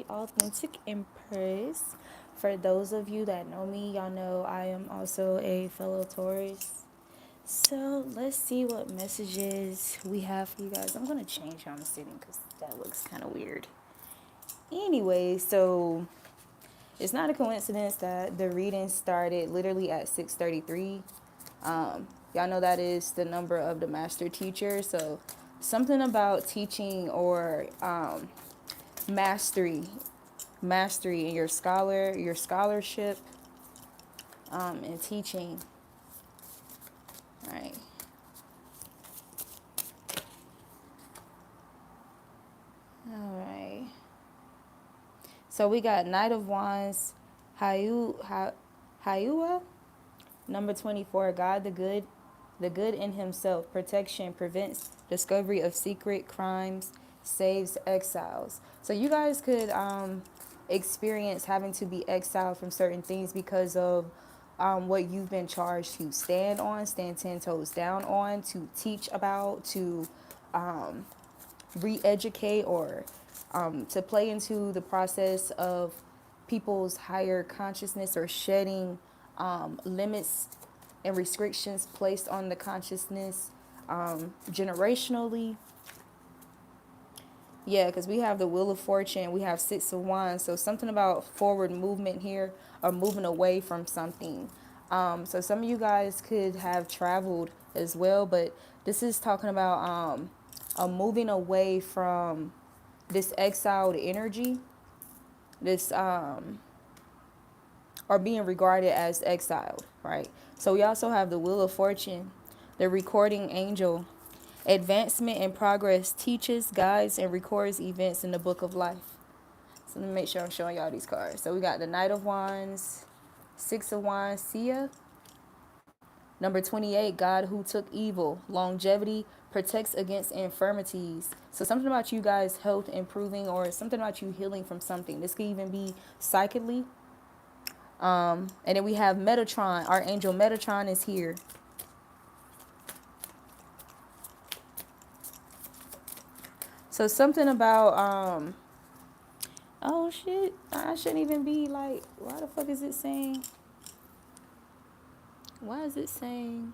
Authentic Empress. For those of you that know me, y'all know I am also a fellow Taurus. So let's see what messages we have for you guys. I'm gonna change how I'm sitting because that looks kind of weird. Anyway, so it's not a coincidence that the reading started literally at 6:33. Y'all know that is the number of the master teacher. So something about teaching or mastery in your scholarship, and teaching. All right. All right. So we got Knight of Wands, Hayua, number 24, God the good in himself, protection, prevents discovery of secret crimes, saves exiles. So you guys could experience having to be exiled from certain things because of what you've been charged to stand 10 toes down on, to teach about, to re-educate, or to play into the process of people's higher consciousness, or shedding limits and restrictions placed on the consciousness generationally. Yeah, because we have the Wheel of Fortune, we have Six of Wands, so something about forward movement here, or moving away from something. So some of you guys could have traveled as well, but this is talking about a moving away from this exiled energy, this or being regarded as exiled, right? So we also have the Wheel of Fortune, the recording angel, advancement and progress, teaches, guides, and records events in the book of life. So let me make sure I'm showing y'all these cards. So we got the Knight of Wands, Six of Wands, Sia. Number 28, God who took evil, longevity, protects against infirmities. So something about you guys' health improving, or something about you healing from something. This could even be psychically. And then we have Metatron. Archangel Metatron is here. So something about oh shit, I shouldn't even be like, why the fuck is it saying? Why is it saying?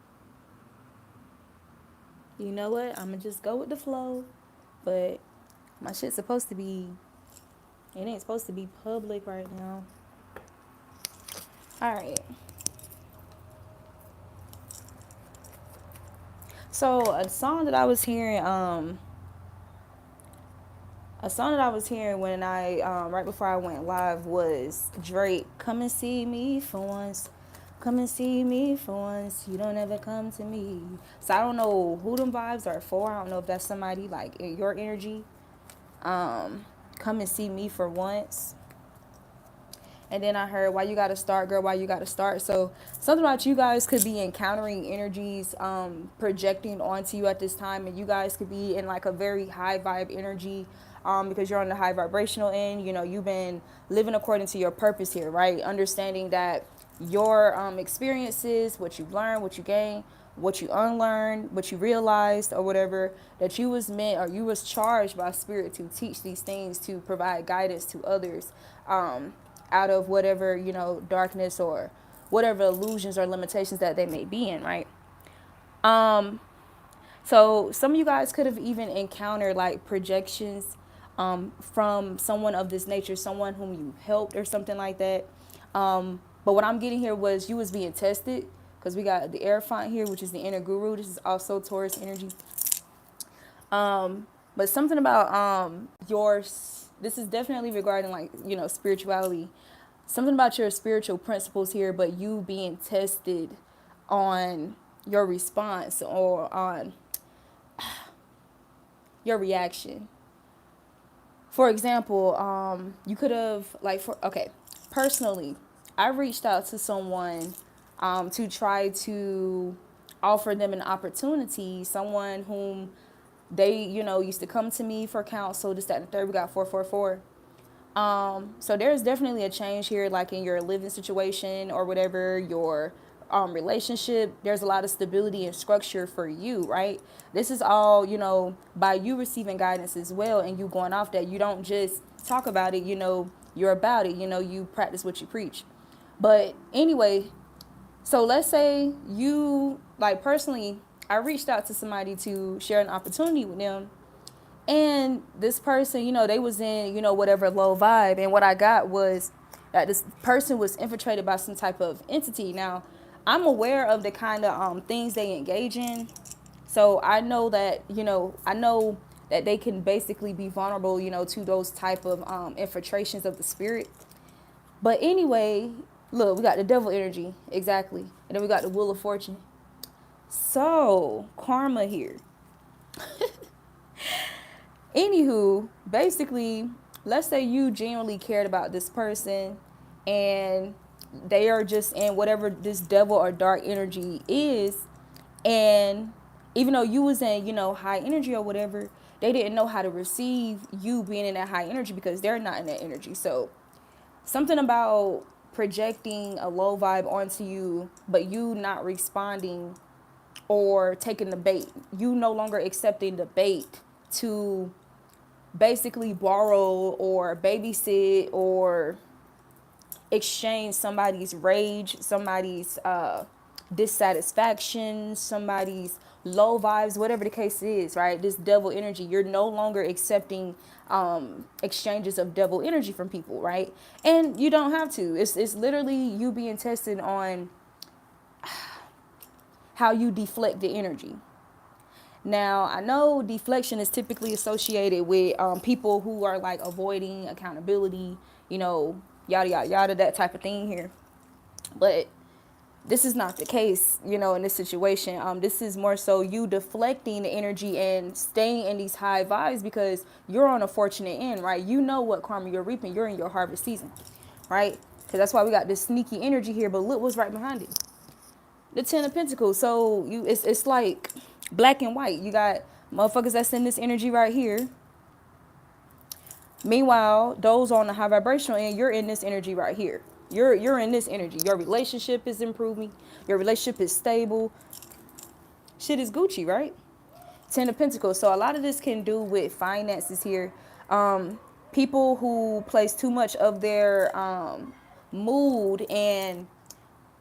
You know what? I'm gonna just go with the flow. But my shit's supposed to be, it ain't supposed to be public right now. All right. So a song that I was hearing when I right before I went live was Drake, "Come and see me for once. Come and see me for once. You don't ever come to me." So I don't know who them vibes are for. I don't know if that's somebody like in your energy. Come and see me for once. And then I heard, "Why you gotta start, girl? Why you gotta start?" So something about you guys could be encountering energies projecting onto you at this time, and you guys could be in like a very high vibe energy, because you're on the high vibrational end. You know, you've been living according to your purpose here, right? Understanding that your experiences, what you've learned, what you gained, what you unlearned, what you realized, or whatever, that you was meant, or you was charged by spirit to teach these things, to provide guidance to others, out of whatever, darkness, or whatever illusions or limitations that they may be in, right? So some of you guys could have even encountered like projections from someone of this nature, someone whom you helped or something like that. But what I'm getting here was you was being tested, because we got the Hierophant here, which is the inner guru. This is also Taurus energy. But something about this is definitely regarding like, spirituality. Something about your spiritual principles here, but you being tested on your response, or on your reaction. For example, you could have personally, I reached out to someone to try to offer them an opportunity, someone whom they, used to come to me for counsel, this, that, and the third. We got 444. So there's definitely a change here, like in your living situation or whatever, your relationship. There's a lot of stability and structure for you, right? This is all, by you receiving guidance as well, and you going off that. You don't just talk about it, you're about it, you practice what you preach. But anyway, so let's say you, like, personally, I reached out to somebody to share an opportunity with them. And this person, they was in, whatever low vibe. And what I got was that this person was infiltrated by some type of entity. Now, I'm aware of the kind of things they engage in. So I know that, they can basically be vulnerable, to those type of infiltrations of the spirit. But anyway, look, we got the devil energy, exactly. And then we got the wheel of fortune. So, karma here. Anywho, basically, let's say you genuinely cared about this person and they are just in whatever this devil or dark energy is. And even though you was in, high energy or whatever, they didn't know how to receive you being in that high energy because they're not in that energy. So something about projecting a low vibe onto you, but you not responding or taking the bait. You no longer accepting the bait to basically borrow or babysit or exchange somebody's rage, somebody's dissatisfaction, somebody's low vibes, whatever the case is, right? This devil energy, you're no longer accepting exchanges of devil energy from people, right? And you don't have to. It's literally you being tested on how you deflect the energy. Now, I know deflection is typically associated with people who are like avoiding accountability, yada, yada, yada, that type of thing here. But this is not the case, in this situation. This is more so you deflecting the energy and staying in these high vibes because you're on a fortunate end, right? You know what karma you're reaping. You're in your harvest season, right? Because that's why we got this sneaky energy here. But look what's right behind it. The Ten of Pentacles. So it's like black and white. You got motherfuckers that's in this energy right here. Meanwhile, those on the high vibrational end, you're in this energy right here. You're in this energy. Your relationship is improving. Your relationship is stable. Shit is Gucci, right? Ten of Pentacles. So a lot of this can do with finances here. People who place too much of their mood and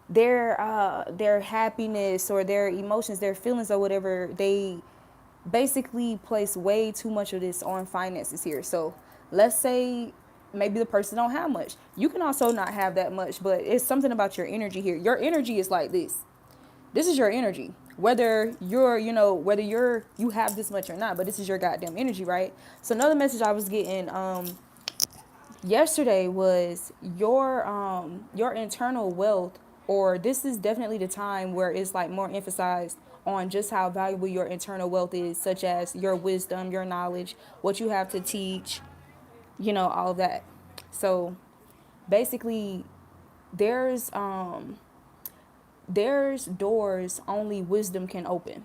their happiness or their emotions, their feelings or whatever, they basically place way too much of this on finances here. So let's say maybe the person don't have much. You can also not have that much, but it's something about your energy here. Your energy is like this. This is your energy. Whether you have this much or not, but this is your goddamn energy, right? So another message I was getting yesterday was your internal wealth, or this is definitely the time where it's like more emphasized on just how valuable your internal wealth is, such as your wisdom, your knowledge, what you have to teach, all of that. So basically there's doors only wisdom can open.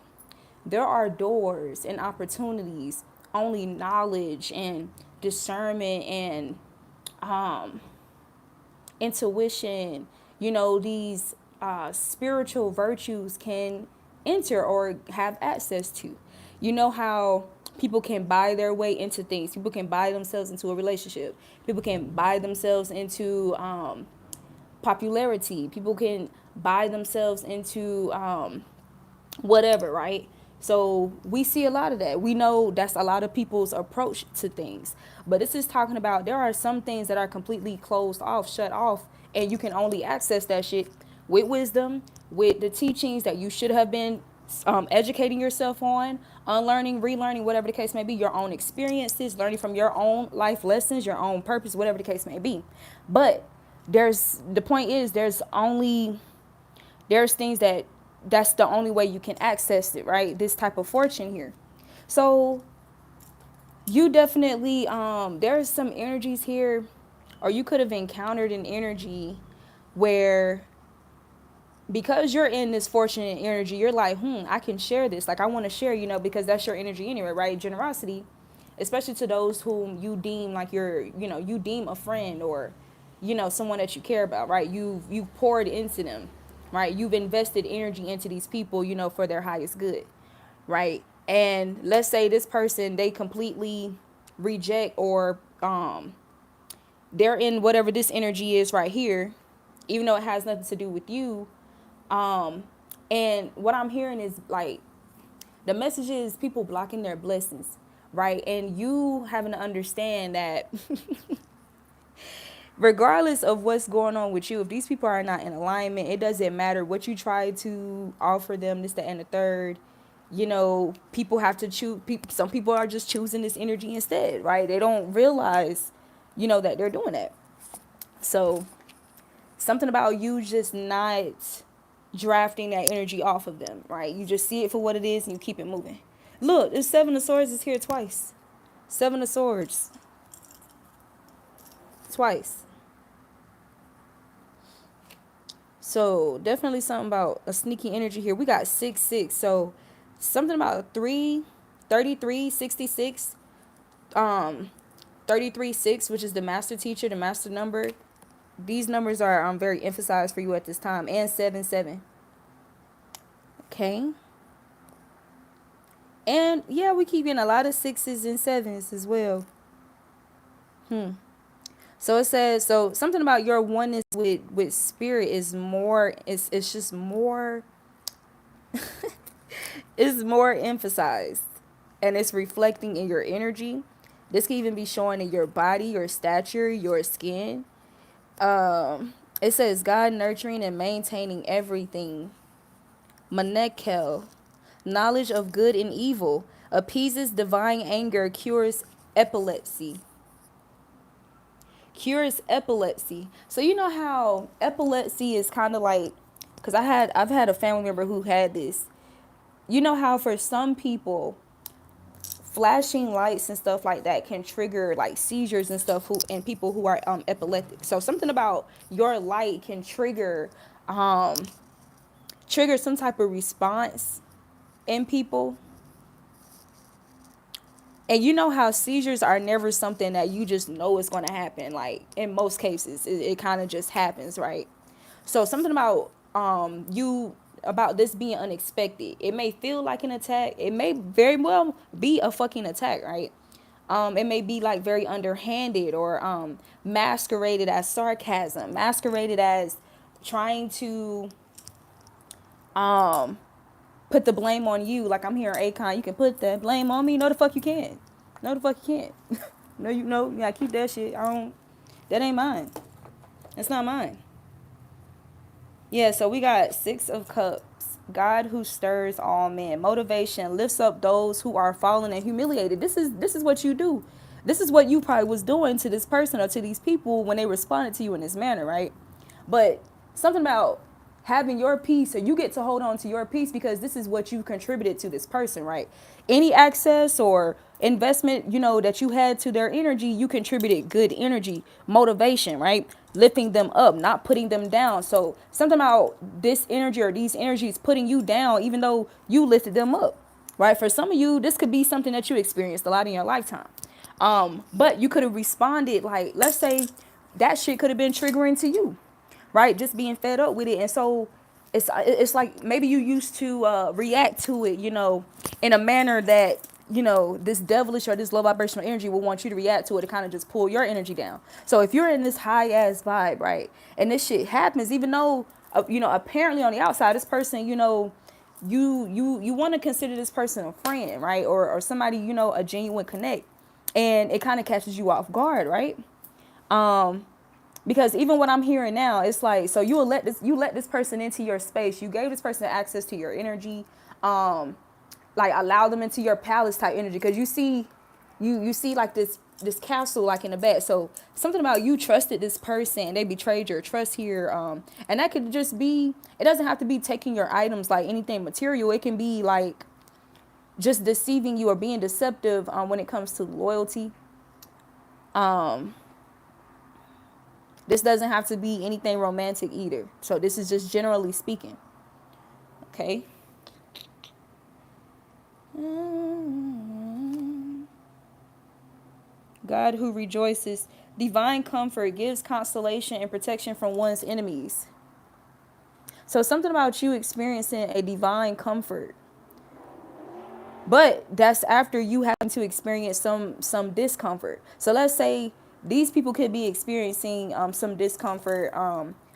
There are doors and opportunities only knowledge and discernment and intuition, these spiritual virtues can enter or have access to. You know how people can buy their way into things. People can buy themselves into a relationship. People can buy themselves into popularity. People can buy themselves into whatever, right? So we see a lot of that. We know that's a lot of people's approach to things. But this is talking about there are some things that are completely closed off, shut off, and you can only access that shit with wisdom, with the teachings that you should have been educating yourself on, unlearning, relearning, whatever the case may be, your own experiences, learning from your own life lessons, your own purpose, whatever the case may be. But the point is there's things that's the only way you can access it, right? This type of fortune here. So you definitely, there's some energies here, or you could have encountered an energy where because you're in this fortunate energy, you're like, I can share this. Like, I want to share, because that's your energy anyway, right? Generosity, especially to those whom you deem like you deem a friend or, someone that you care about, right? You've poured into them, right? You've invested energy into these people, for their highest good, right? And let's say this person, they completely reject or they're in whatever this energy is right here, even though it has nothing to do with you. And what I'm hearing is like the message is people blocking their blessings, right? And you having to understand that regardless of what's going on with you, if these people are not in alignment, it doesn't matter what you try to offer them, this, that, and the third. You know, people have to choose. Some people are just choosing this energy instead, right? They don't realize, you know, that they're doing that. So something about you just not drafting that energy off of them, right? You just see it for what it is and you keep it moving. Look, the Seven of Swords is here twice. Seven of Swords. Twice. So definitely something about a sneaky energy here. We got 6-6. So something about 33, 66, 33, 6, which is the master teacher, the master number. These numbers are very emphasized for you at this time. And 7-7. Okay. And yeah, we keep getting a lot of 6s and 7s as well. So it says, so something about your oneness with spirit is more, it's just more, it's more emphasized. And it's reflecting in your energy. This can even be showing in your body, your stature, your skin. It says God nurturing and maintaining everything. Manekel, knowledge of good and evil, appeases divine anger, cures epilepsy. Cures epilepsy. So you know how epilepsy is kind of like, because I've had a family member who had this. You know how for some people, flashing lights and stuff like that can trigger like seizures and stuff and people who are epileptic. So something about your light can trigger some type of response in people. And you know how seizures are never something that you just know is going to happen. Like in most cases, it kind of just happens, right? So something about about this being unexpected. It may feel like an attack. It may very well be a fucking attack, right? It may be like very underhanded or masqueraded as sarcasm, masqueraded as trying to put the blame on you. Like I'm hearing Akon, you can put that blame on me. No, the fuck you can't. No, the fuck you can't. No, you know, yeah, keep that shit. That ain't mine. That's not mine. Yeah, so we got 6 of Cups. God who stirs all men. Motivation lifts up those who are fallen and humiliated. This is what you do. This is what you probably was doing to this person or to these people when they responded to you in this manner, right? But something about having your peace, so you get to hold on to your peace because this is what you contributed to this person, right? Any access or investment, you know, that you had to their energy, you contributed good energy, motivation, right? Lifting them up, not putting them down. So something about this energy or these energies putting you down, even though you lifted them up, right? For some of you, this could be something that you experienced a lot in your lifetime. But you could have responded like, let's say that shit could have been triggering to you, right? Just being fed up with it. And so it's like maybe you used to react to it, you know, in a manner that, you know, this devilish or this low vibrational energy will want you to react to it to kind of just pull your energy down. So if you're in this high ass vibe, right, and this shit happens, even though, you know, apparently on the outside, this person, you know, you want to consider this person a friend, right? Or somebody, you know, a genuine connect. And it kind of catches you off guard, right? Because even what I'm hearing now, it's like, so you let this person into your space. You gave this person access to your energy, like allow them into your palace type energy. Because you see like this castle like in the back. So something about you trusted this person, they betrayed your trust here. And that could just be, it doesn't have to be taking your items like anything material. It can be like just deceiving you or being deceptive when it comes to loyalty. This doesn't have to be anything romantic either. So this is just generally speaking. Okay. God who rejoices. Divine comfort gives consolation and protection from one's enemies. So something about you experiencing a divine comfort. But that's after you having to experience some discomfort. So let's say these people could be experiencing some discomfort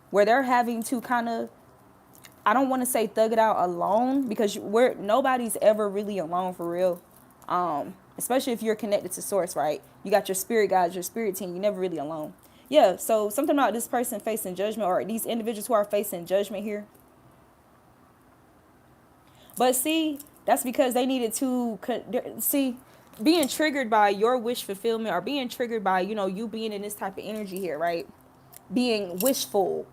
where they're having to kind of, I don't want to say thug it out alone, because nobody's ever really alone for real. Especially if you're connected to source, right? You got your spirit guides, your spirit team. You're never really alone. Yeah. So something about this person facing judgment, or these individuals who are facing judgment here. But see, that's because they needed to see, being triggered by your wish fulfillment, or being triggered by, you being in this type of energy here, right? Being wishful,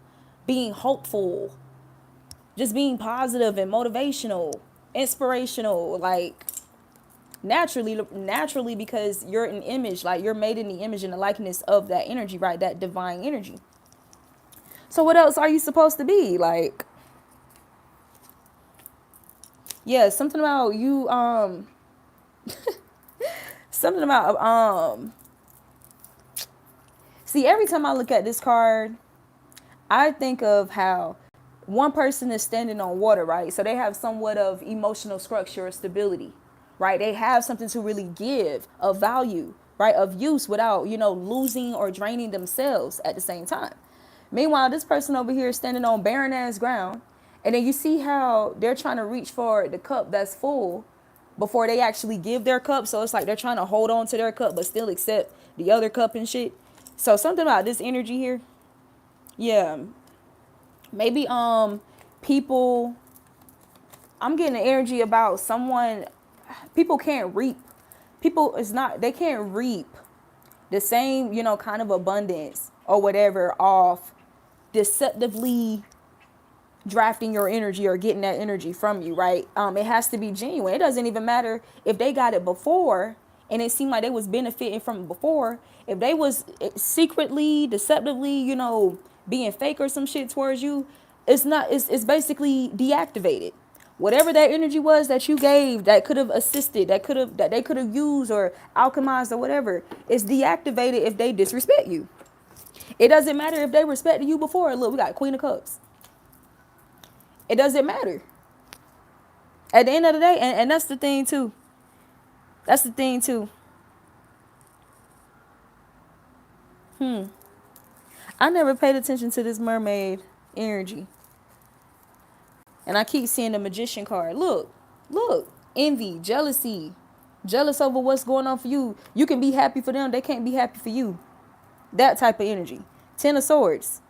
being hopeful, just being positive and motivational, inspirational, like naturally, because you're an image, like you're made in the image and the likeness of that energy, right? That divine energy. So what else are you supposed to be? Like, yeah, something about you, something about, see, every time I look at this card, I think of how one person is standing on water, right? So they have somewhat of emotional structure or stability, right? They have something to really give of value, right? Of use without, losing or draining themselves at the same time. Meanwhile, this person over here is standing on barren ass ground. And then you see how they're trying to reach for the cup that's full before they actually give their cup. So it's like they're trying to hold on to their cup but still accept the other cup and shit. So something about this energy here. Yeah. Maybe people, I'm getting the energy about someone, people can't reap. They can't reap the same, kind of abundance or whatever off deceptively drafting your energy or getting that energy from you, right? It has to be genuine. It doesn't even matter if they got it before and it seemed like they was benefiting from it before. If they was secretly, deceptively, being fake or some shit towards you, it's basically deactivated. Whatever that energy was that you gave that could have assisted, that they could have used or alchemized or whatever, it's deactivated if they disrespect you. It doesn't matter if they respected you before. Look, we got Queen of Cups. It doesn't matter. At the end of the day, and that's the thing too. That's the thing too. I never paid attention to this mermaid energy. And I keep seeing the Magician card. Look. Envy, jealousy, jealous over what's going on for you. You can be happy for them. They can't be happy for you. That type of energy. Ten of Swords.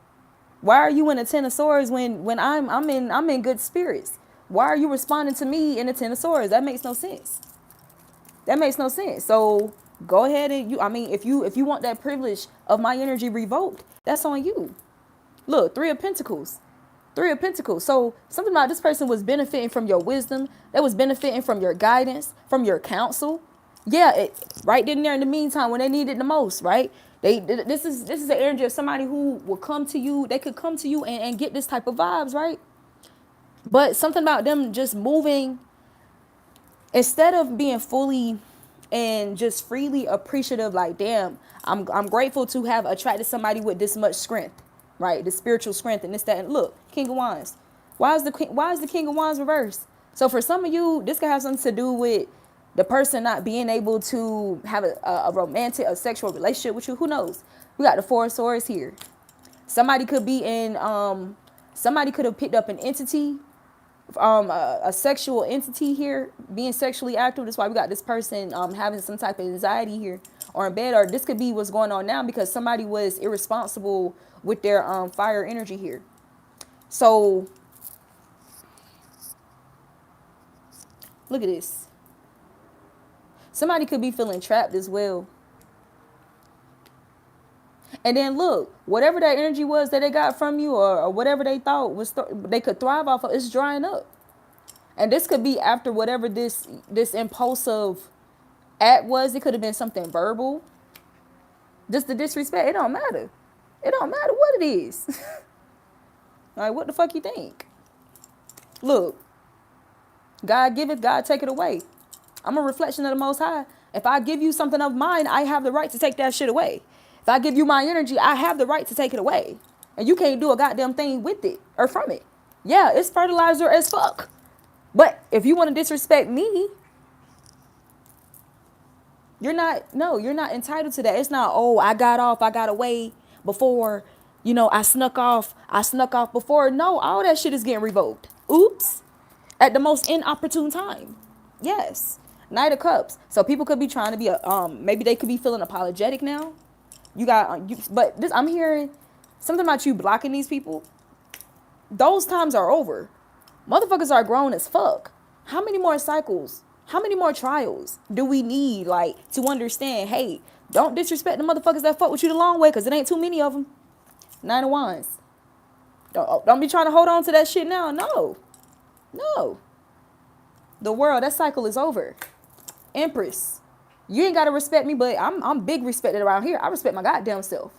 Why are you in a Ten of Swords when I'm in good spirits? Why are you responding to me in a Ten of Swords? That makes no sense. So go ahead and if you want that privilege of my energy revoked, that's on you. Look, Three of Pentacles. So something about this person was benefiting from your wisdom. They was benefiting from your guidance, from your counsel. Yeah, right in there in the meantime when they needed the most, right? This is the energy of somebody who will come to you. They could come to you and get this type of vibes, right? But something about them just moving, instead of being fully and just freely appreciative, like, damn, I'm grateful to have attracted somebody with this much strength, right? The spiritual strength and this, that, and look, King of Wands. Why is the King of Wands reversed? So for some of you, this could have something to do with the person not being able to have a romantic, a sexual relationship with you. Who knows? We got the Four of Swords here. Somebody could be in, somebody could have picked up an entity, a sexual entity here, being sexually active. That's why we got this person having some type of anxiety here or in bed. Or this could be what's going on now because somebody was irresponsible with their fire energy here. So look at this. Somebody could be feeling trapped as well. And then look, whatever that energy was that they got from you or whatever they thought was they could thrive off of, it's drying up. And this could be after whatever this impulsive act was. It could have been something verbal. Just the disrespect. It don't matter. It don't matter what it is. Like, what the fuck you think? Look, God give it, God take it away. I'm a reflection of the Most High. If I give you something of mine, I have the right to take that shit away. If I give you my energy, I have the right to take it away. And you can't do a goddamn thing with it or from it. Yeah, it's fertilizer as fuck. But if you want to disrespect me, You're not entitled to that. It's not, oh, I got off, I got away before, I snuck off before. No, all that shit is getting revoked. Oops. At the most inopportune time. Yes. Knight of Cups. So people could be trying to be maybe they could be feeling apologetic now. But this, I'm hearing something about you blocking these people. Those times are over. Motherfuckers are grown as fuck. How many more cycles? How many more trials do we need, like, to understand, hey, don't disrespect the motherfuckers that fuck with you the long way, because it ain't too many of them. 9 of Wands. Don't be trying to hold on to that shit now. No. No. The World, that cycle is over. Empress. You ain't got to respect me, but I'm big respected around here. I respect my goddamn self.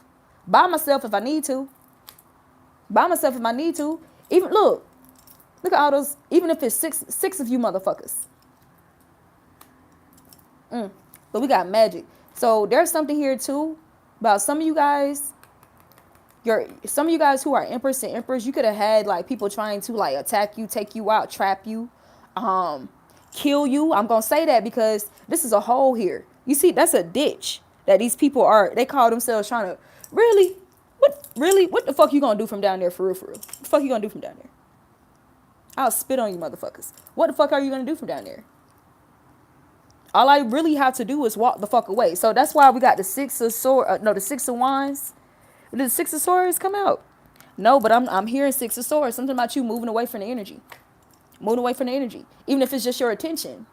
By myself if I need to. By myself if I need to. Even, look at all those, even if it's six of you motherfuckers. But we got magic. So there's something here too about some of you guys. Some of you guys who are Empress and Empress, you could have had like people trying to like attack you, take you out, trap you, kill you. I'm gonna say that because this is a hole here. You see, that's a ditch that these people they call themselves trying to what the fuck you gonna do from down there for real? What the fuck you gonna do from down there? I'll spit on you motherfuckers. What the fuck are you gonna do from down there? All I really have to do is walk the fuck away. So that's why we got the Six of Swords. No, the Six of Wands. Did the Six of Swords come out? No, but I'm hearing Six of Swords. Something about you moving away from the energy. Moving away from the energy. Even if it's just your attention.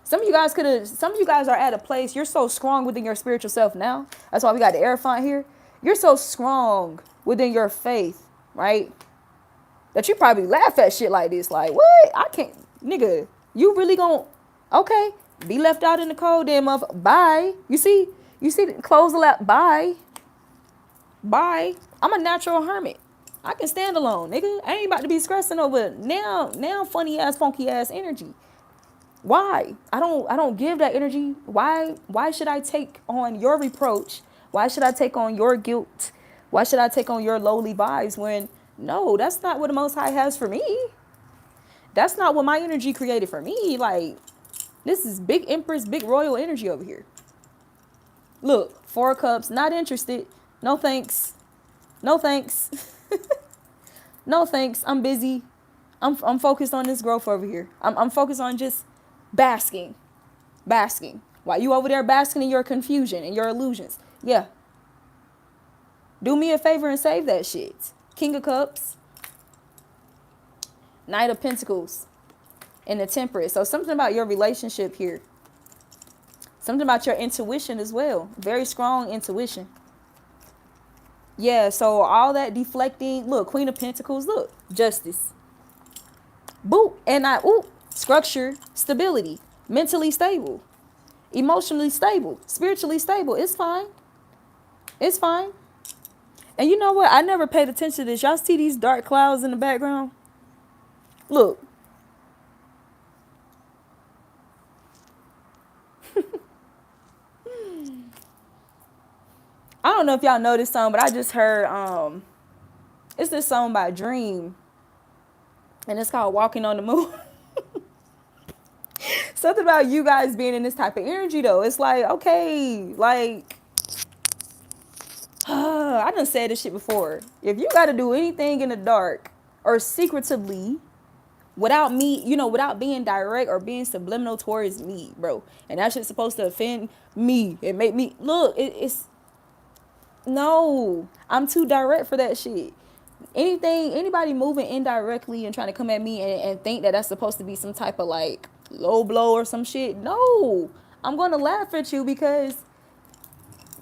Some of you guys are at a place, you're so strong within your spiritual self now. That's why we got the Hierophant here. You're so strong within your faith, right? That you probably laugh at shit like this. Like, what? I can't, nigga, you really gonna, okay, be left out in the cold then, motherfucker. Bye. You see, close the lap. Bye. Bye. I'm a natural hermit. I can stand alone, nigga. I ain't about to be stressing over now funny ass, funky ass energy. Why? I don't give that energy. Why should I take on your reproach? Why should I take on your guilt? Why should I take on your lowly vibes when, no, that's not what the Most High has for me. That's not what my energy created for me. Like, this is big Empress, big royal energy over here. Look, 4 of Cups, not interested. No thanks. No thanks. No thanks. I'm busy. I'm focused on this growth over here. I'm focused on just basking. While you over there basking in your confusion and your illusions. Yeah. Do me a favor and save that shit. King of Cups. Knight of Pentacles. And the Temperance. So something about your relationship here. Something about your intuition as well. Very strong intuition. Yeah, so all that deflecting. Look, Queen of Pentacles. Look, Justice. Boop. And structure, stability. Mentally stable. Emotionally stable. Spiritually stable. It's fine. It's fine. And you know what? I never paid attention to this. Y'all see these dark clouds in the background? Look. I don't know if y'all know this song, but I just heard it's this song by Dream. And it's called Walking on the Moon. Something about you guys being in this type of energy though. It's like, okay, like I done said this shit before. If you gotta do anything in the dark or secretively without me, without being direct or being subliminal towards me, bro. And that shit's supposed to offend me. It make me look, it's no, I'm too direct for that shit. Anybody moving indirectly and trying to come at me and think that that's supposed to be some type of like low blow or some shit. No, I'm going to laugh at you because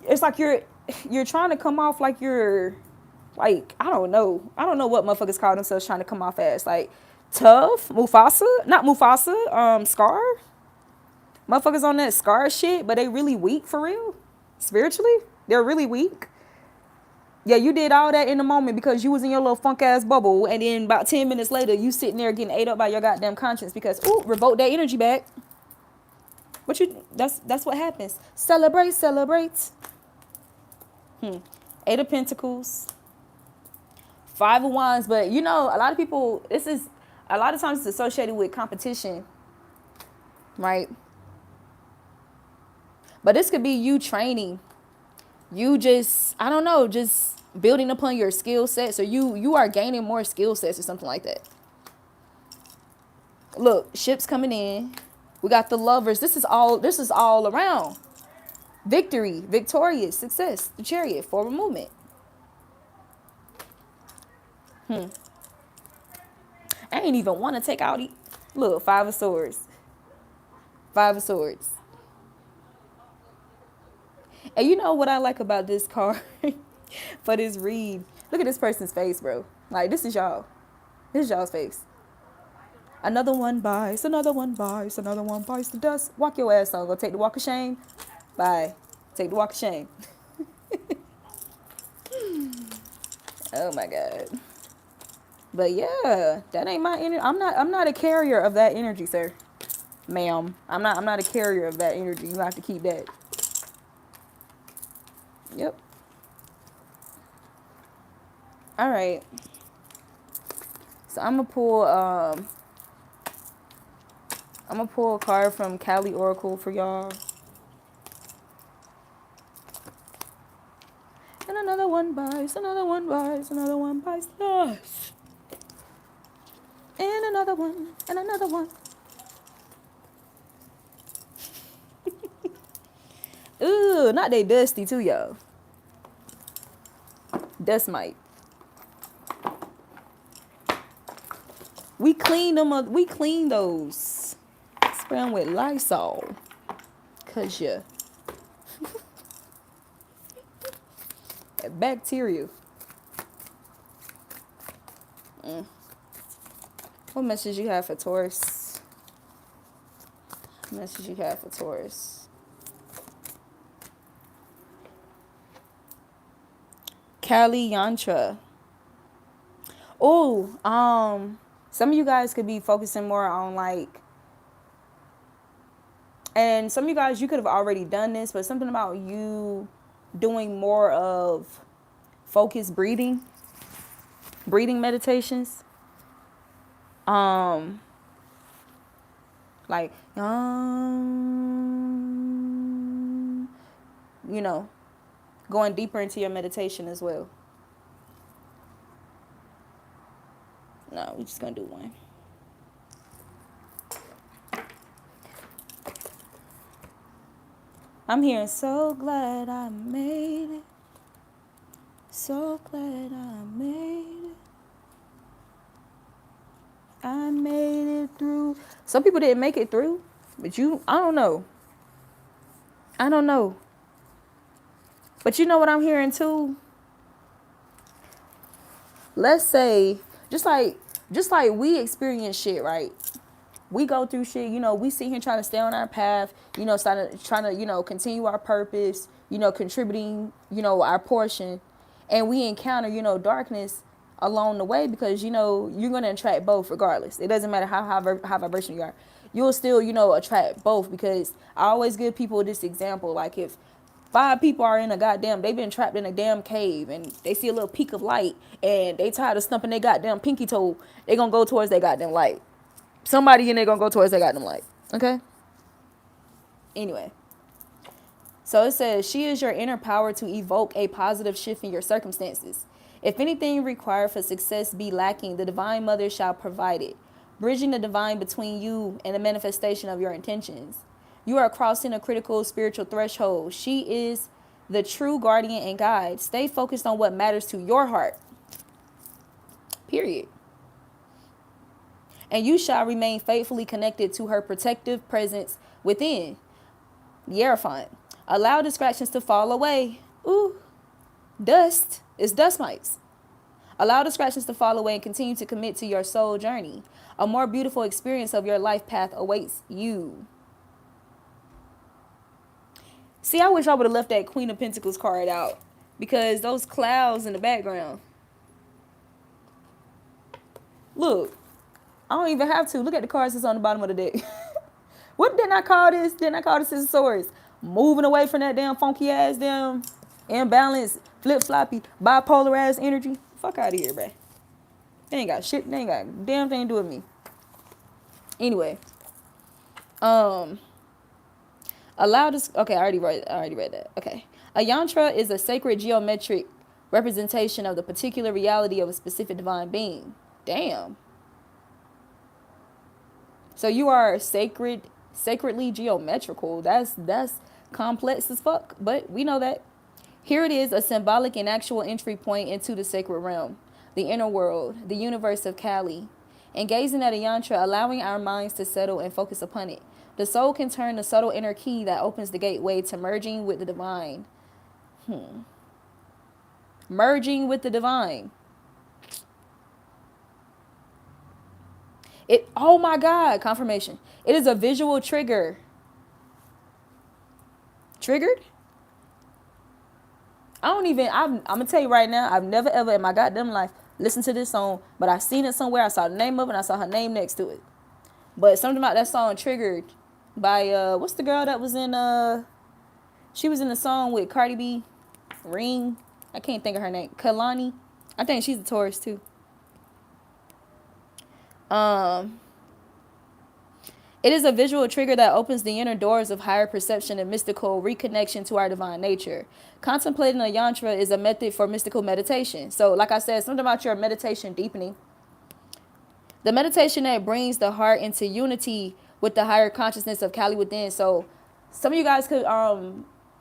it's like you're trying to come off like you're like, I don't know what motherfuckers call themselves trying to come off as like tough, Scar. Motherfuckers on that Scar shit, but they really weak for real. Spiritually, they're really weak. Yeah, you did all that in the moment because you was in your little funk ass bubble, and then about 10 minutes later, you sitting there getting ate up by your goddamn conscience because revoke that energy back. That's what happens. Celebrate. Eight of Pentacles, 5 of Wands, but a lot of people, a lot of times it's associated with competition, right? But this could be you training. You just, I don't know, just building upon your skill sets, or you are gaining more skill sets or something like that. Look, ships coming in. We got the lovers. This is all around. Victory, victorious, success, the chariot, forward movement. I ain't even want to take out look, five of swords. Five of swords. And you know what I like about this card for this read? Look at this person's face, bro. Like, this is y'all. This is y'all's face. Another one bites, another one bites, another one bites the dust. Walk your ass on. Go take the walk of shame. Bye. Take the walk of shame. Oh my God. But yeah, that ain't my energy. I'm not a carrier of that energy, sir. Ma'am. I'm not a carrier of that energy. You have to keep that. Yep. All right. So I'm gonna pull a card from Cali Oracle for y'all. And another one bites, another one bites, another one bites the dust. And another one, and another one. Ooh, not they dusty too, y'all. Dust mite. We clean them up. We clean those. Spray them with Lysol. Cause yeah. Bacteria. What message you have for Taurus? What message you have for Taurus? Kali Yantra. Oh, some of you guys could be focusing more on like, and some of you guys, you could have already done this, but something about you doing more of focused breathing meditations. Like, you know, going deeper into your meditation as well. No, we're just gonna do one. I'm hearing, so glad I made it. So glad I made it. I made it through. Some people didn't make it through, but I don't know. I don't know. But you know what I'm hearing too? Let's say, just like we experience shit, right? We go through shit, you know, we sit here trying to stay on our path, you know, trying to, you know, continue our purpose, you know, contributing, you know, our portion. And we encounter, you know, darkness along the way because, you know, you're going to attract both regardless. It doesn't matter how vibrational you are. You'll still, you know, attract both because I always give people this example. Like if 5 people are in they've been trapped in a damn cave and they see a little peak of light and they tired of stumping their goddamn pinky toe, they going to go towards their goddamn light. Somebody in there going to go towards their goddamn light. Okay? Anyway. So it says, she is your inner power to evoke a positive shift in your circumstances. If anything required for success be lacking, the Divine Mother shall provide it, bridging the divine between you and the manifestation of your intentions. You are crossing a critical spiritual threshold. She is the true guardian and guide. Stay focused on what matters to your heart. Period. And you shall remain faithfully connected to her protective presence within. Hierophant. Allow distractions to fall away. Ooh, dust. It's dust mites. Allow distractions to fall away and continue to commit to your soul journey. A more beautiful experience of your life path awaits you. See, I wish I would have left that Queen of Pentacles card out because those clouds in the background. Look, I don't even have to. Look at the cards that's on the bottom of the deck. What didn't I call this? Didn't I call this Six of Swords? Moving away from that damn funky ass, damn imbalanced, flip floppy, bipolar ass energy. Fuck out of here, bruh. They ain't got shit. They ain't got a damn thing to do with me. Anyway, Allow this. Okay, I already read that. Okay. A yantra is a sacred geometric representation of the particular reality of a specific divine being. Damn. So you are sacredly geometrical. That's complex as fuck, but we know that. Here it is, a symbolic and actual entry point into the sacred realm, the inner world, the universe of Kali. And gazing at a yantra, allowing our minds to settle and focus upon it. The soul can turn the subtle inner key that opens the gateway to merging with the divine. Merging with the divine. It, oh my God, confirmation. It is a visual trigger. Triggered? I'm gonna tell you right now, I've never ever in my goddamn life listened to this song, but I seen it somewhere. I saw the name of it and I saw her name next to it. But something about that song triggered by what's the girl that was in she was in the song with Cardi B, Ring. I can't think of her name. Kalani. I think she's a Taurus too. It is a visual trigger that opens the inner doors of higher perception and mystical reconnection to our divine nature. Contemplating a yantra is a method for mystical meditation. So, like I said, something about your meditation deepening. The meditation that brings the heart into unity with the higher consciousness of Kali within. So, some of you guys could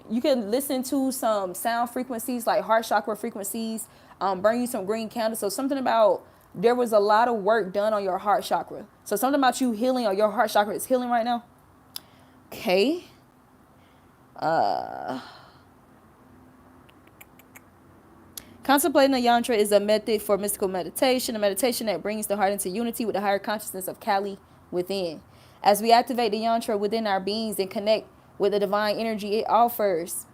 you can listen to some sound frequencies like heart chakra frequencies, burn you some green candles. So something about there was a lot of work done on your heart chakra. So something about you healing or your heart chakra is healing right now. Okay. Contemplating a yantra is a method for mystical meditation, a meditation that brings the heart into unity with the higher consciousness of Kali within. As we activate the yantra within our beings and connect with the divine energy it offers,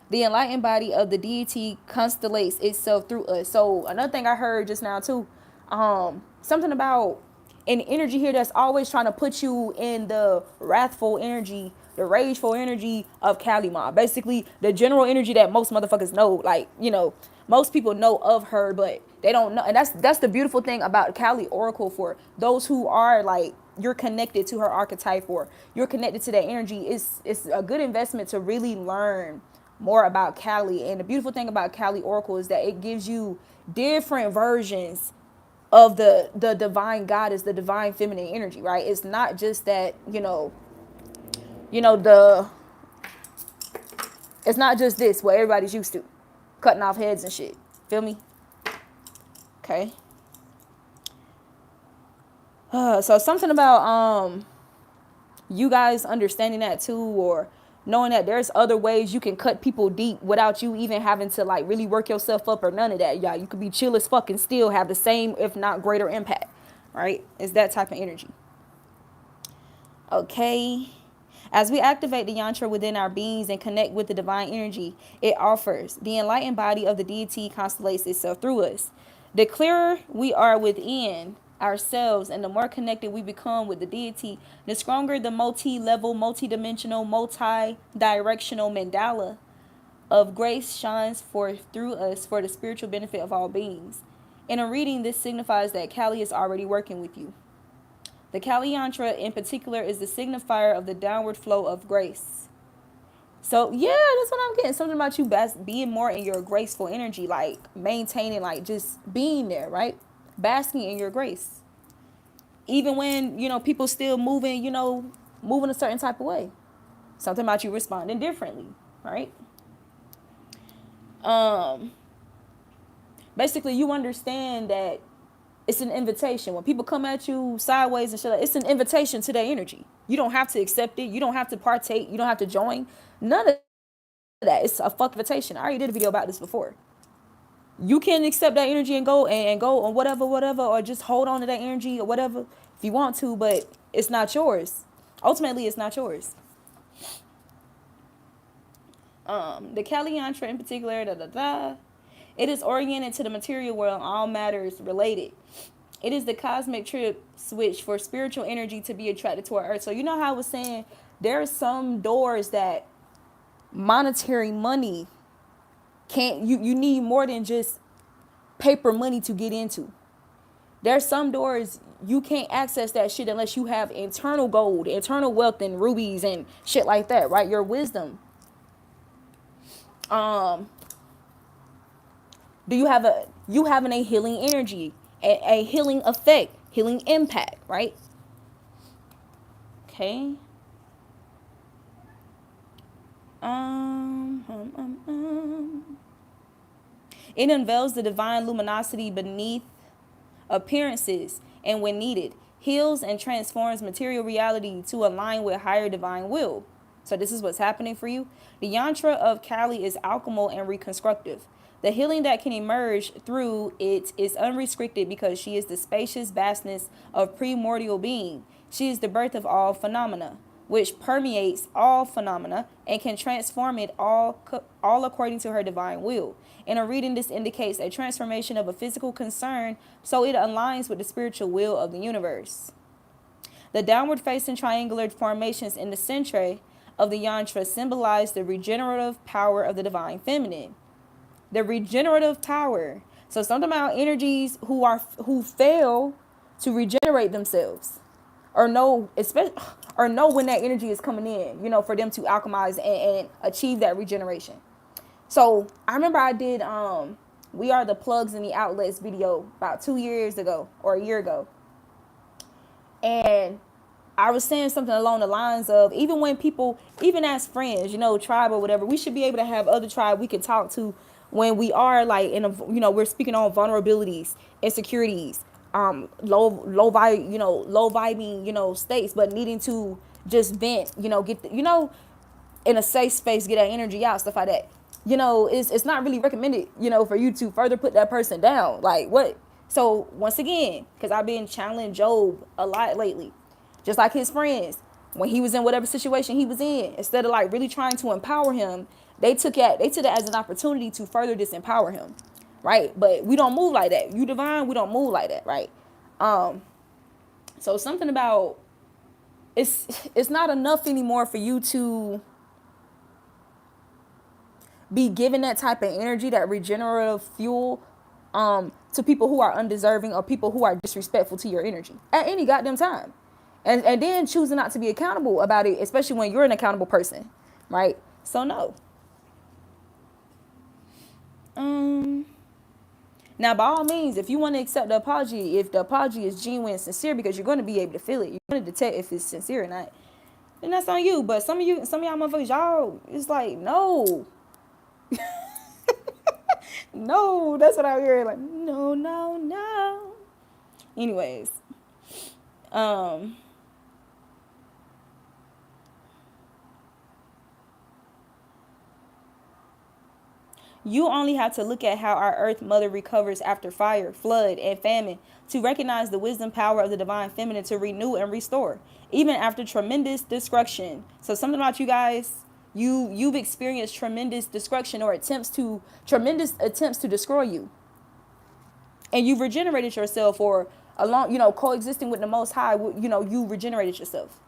the enlightened body of the deity constellates itself through us. So another thing I heard just now too, something about an energy here that's always trying to put you in the wrathful energy, the rageful energy of Kali Ma. Basically, the general energy that most motherfuckers know. Like, you know, most people know of her, but they don't know. And that's the beautiful thing about Kali Oracle for those who are like, you're connected to her archetype or you're connected to that energy. It's a good investment to really learn more about Kali. And the beautiful thing about Kali Oracle is that it gives you different versions of the divine goddess, the divine feminine energy, right? It's not just that, it's not just this what everybody's used to, cutting off heads and shit. Feel me? Okay. So something about you guys understanding that too, or knowing that there's other ways you can cut people deep without you even having to like really work yourself up or none of that. Yeah, you could be chill as fuck and still have the same, if not greater impact, right? It's that type of energy. Okay. As we activate the yantra within our beings and connect with the divine energy it offers, the enlightened body of the deity constellates itself through us. The clearer we are within ourselves and the more connected we become with the deity, the stronger the multi-level, multi-dimensional, multi-directional mandala of grace shines forth through us for the spiritual benefit of all beings. In a reading, this signifies that Kali is already working with you. The Kali Yantra in particular is the signifier of the downward flow of grace. So yeah, that's what I'm getting. Something about you being more in your graceful energy, like maintaining, like just being there, right? Basking in your grace. Even when, people still moving, moving a certain type of way. Something about you responding differently, right? Basically you understand that it's an invitation. When people come at you sideways and shit, it's an invitation to their energy. You don't have to accept it. You don't have to partake. You don't have to join. None of that. It's a fuck invitation. I already did a video about this before. You can accept that energy and go on whatever, or just hold on to that energy or whatever if you want to, but it's not yours. Ultimately, it's not yours. The Kali Yantra in particular, it is oriented to the material world and all matters related. It is the cosmic trip switch for spiritual energy to be attracted to our earth. So you know how I was saying there are some doors that monetary money can't, you need more than just paper money to get into. There's some doors you can't access that shit unless you have internal gold, internal wealth, and rubies and shit like that, right? Your wisdom. Um, do you having a healing energy, a healing effect, healing impact, right? Okay. It unveils the divine luminosity beneath appearances, and when needed, heals and transforms material reality to align with higher divine will. So this is what's happening for you. The yantra of Kali is alchemical and reconstructive. The healing that can emerge through it is unrestricted because she is the spacious vastness of primordial being. She is the birth of all phenomena, which permeates all phenomena and can transform it all according to her divine will. In a reading, this indicates a transformation of a physical concern, so it aligns with the spiritual will of the universe. The downward facing triangular formations in the centre of the yantra symbolize the regenerative power of the divine feminine. The regenerative power. So something about energies who fail to regenerate themselves, or know when that energy is coming in, for them to alchemize and achieve that regeneration. So I remember I did We Are the Plugs and the Outlets video about 2 years ago or a year ago. And I was saying something along the lines of, even when people, even as friends, tribe or whatever, we should be able to have other tribe we can talk to when we are like in a, we're speaking on vulnerabilities, insecurities, low vibing, states, but needing to just vent, get in a safe space, get that energy out, stuff like that. It's not really recommended, for you to further put that person down. Like what? So once again, because I've been channeling Job a lot lately, just like his friends, when he was in whatever situation he was in, instead of like really trying to empower him, they took it as an opportunity to further disempower him, right? But we don't move like that. You divine, we don't move like that, right? So something about it's not enough anymore for you to be given that type of energy, that regenerative fuel, to people who are undeserving or people who are disrespectful to your energy at any goddamn time. And then choosing not to be accountable about it, especially when you're an accountable person, right? So no. Now, by all means, if you want to accept the apology, if the apology is genuine and sincere, because you're going to be able to feel it, you're going to detect if it's sincere or not, then that's on you. But some of y'all motherfuckers, y'all, it's like, no. No, that's what I hear. Like, no, no, no. Anyways, you only have to look at how our Earth Mother recovers after fire, flood, and famine to recognize the wisdom power of the divine feminine to renew and restore, even after tremendous destruction. So something about you guys, you've experienced tremendous destruction or tremendous attempts to destroy you. And you've regenerated yourself, or along, coexisting with the Most High, you regenerated yourself.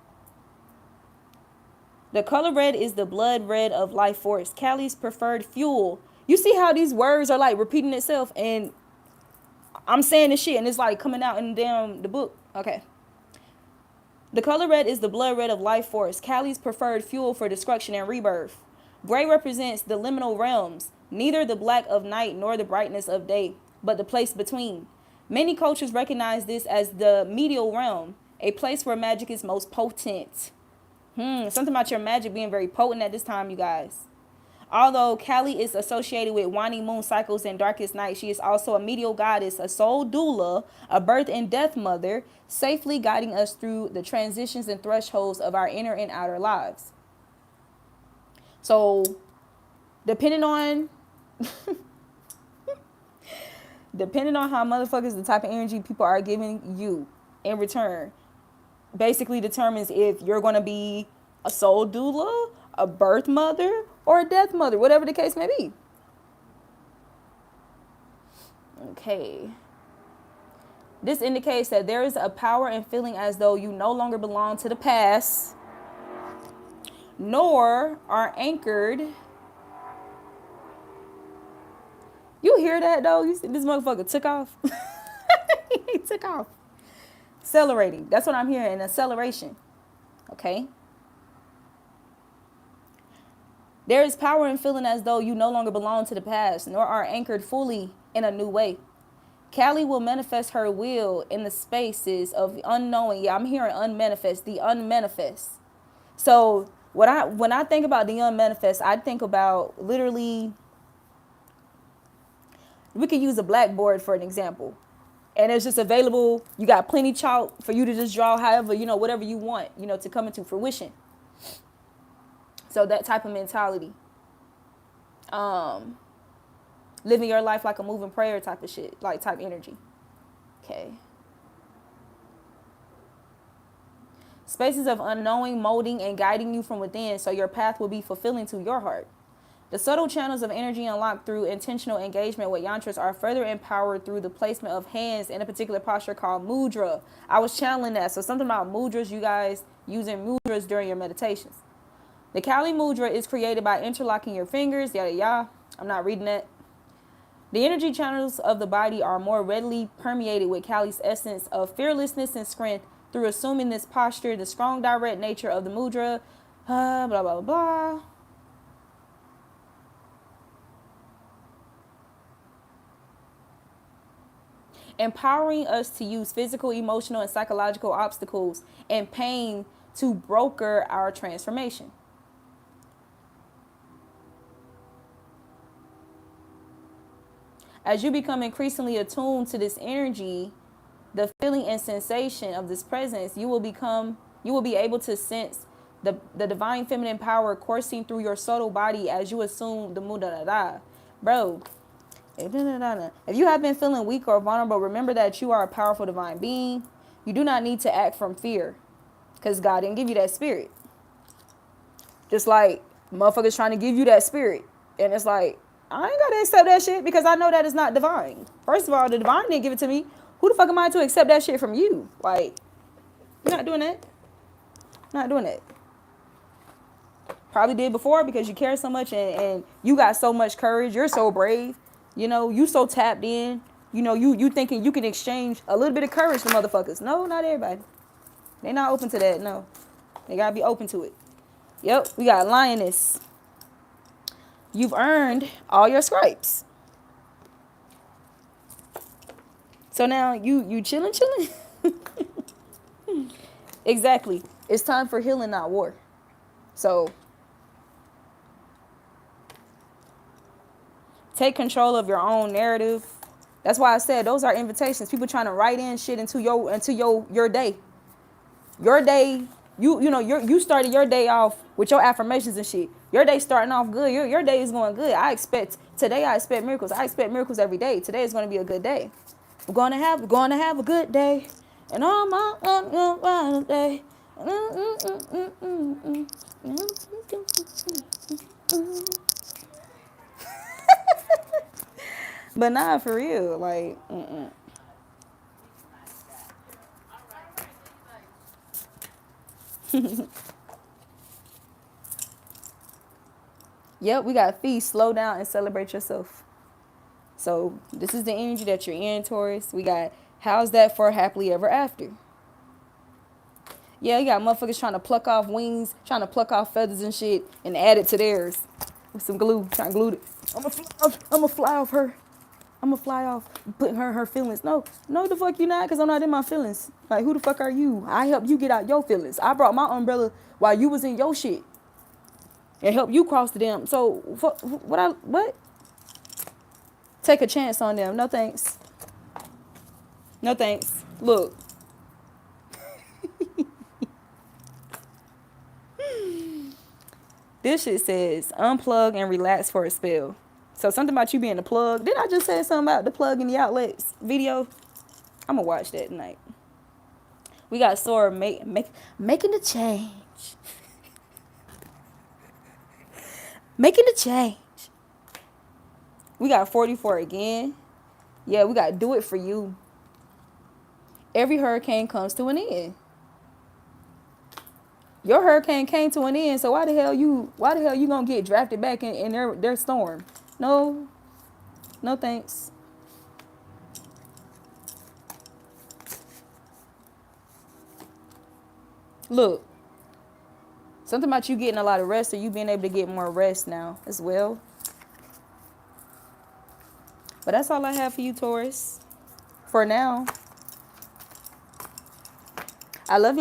The color red is the blood red of life force, Kali's preferred fuel. You see how these words are like repeating itself, and I'm saying this shit and it's like coming out in the book. Okay. The color red is the blood red of life force, Kali's preferred fuel for destruction and rebirth. Gray represents the liminal realms, neither the black of night nor the brightness of day, but the place between. Many cultures recognize this as the medial realm, a place where magic is most potent. Something about your magic being very potent at this time, you guys. Although Kali is associated with waning moon cycles and darkest night, she is also a medial goddess, a soul doula, a birth and death mother, safely guiding us through the transitions and thresholds of our inner and outer lives. So, depending on how motherfuckers, the type of energy people are giving you in return, basically determines if you're going to be a soul doula, a birth mother, or a death mother, whatever the case may be. Okay. This indicates that there is a power and feeling as though you no longer belong to the past, nor are anchored. You hear that though? You see this motherfucker took off. He took off. Accelerating. That's what I'm hearing, an acceleration. Okay? There is power in feeling as though you no longer belong to the past, nor are anchored fully in a new way. Callie will manifest her will in the spaces of unknowing. Yeah, I'm hearing unmanifest, the unmanifest. So when I think about the unmanifest, I think about literally, we could use a blackboard for an example. And it's just available. You got plenty chalk for you to just draw however, whatever you want, to come into fruition. So that type of mentality. Living your life like a moving prayer type of shit, like type energy. Okay. Spaces of unknowing, molding, and guiding you from within, so your path will be fulfilling to your heart. The subtle channels of energy unlocked through intentional engagement with yantras are further empowered through the placement of hands in a particular posture called mudra. I was channeling that. So something about mudras, you guys using mudras during your meditations. The Kali mudra is created by interlocking your fingers, yada yada. I'm not reading that. The energy channels of the body are more readily permeated with Kali's essence of fearlessness and strength through assuming this posture, the strong direct nature of the mudra, blah, blah, blah, blah. Empowering us to use physical, emotional, and psychological obstacles and pain to broker our transformation. As you become increasingly attuned to this energy, the feeling and sensation of this presence, you will be able to sense the divine feminine power coursing through your subtle body as you assume the mudra. Bro, if you have been feeling weak or vulnerable, remember that you are a powerful divine being. You do not need to act from fear because God didn't give you that spirit. Just like motherfuckers trying to give you that spirit. And it's like, I ain't got to accept that shit because I know that is not divine. First of all, the divine didn't give it to me. Who the fuck am I to accept that shit from you? Like, you're not doing that. Not doing that. Probably did before because you care so much and you got so much courage. You're so brave. You so tapped in. You thinking you can exchange a little bit of courage from motherfuckers. No, not everybody. They not open to that. No. They got to be open to it. Yep, we got lioness. You've earned all your scrapes. So now you chilling. Exactly. It's time for healing, not war. So take control of your own narrative. That's why I said those are invitations. People trying to write in shit into your day. Your day, you started your day off with your affirmations and shit. Your day starting off good. Your day is going good. I expect miracles. I expect miracles every day. Today is going to be a good day. We're going to have a good day. And all my day. But not for real. Like, Yep, we got feast. Slow down and celebrate yourself. So this is the energy that you're in, Taurus. We got, how's that for happily ever after? Yeah, you got motherfuckers trying to pluck off wings, trying to pluck off feathers and shit and add it to theirs with some glue, trying to glue it. I'm gonna fly off her. I'm gonna fly off, putting her feelings. No, the fuck you not, because I'm not in my feelings. Like, who the fuck are you? I helped you get out your feelings. I brought my umbrella while you was in your shit and helped you cross the damn. So, what? Take a chance on them. No thanks. No thanks. Look. This shit says, unplug and relax for a spell. So something about you being the plug. Did I just say something about the plug in the outlets video? I'm going to watch that tonight. We got Sora making the change. Making the change. We got 44 again. Yeah, we got to do it for you. Every hurricane comes to an end. Your hurricane came to an end, so why the hell you gonna get drafted back in their storm? No thanks. Look, something about you getting a lot of rest or you being able to get more rest now as well. But that's all I have for you, Taurus. For now. I love y'all.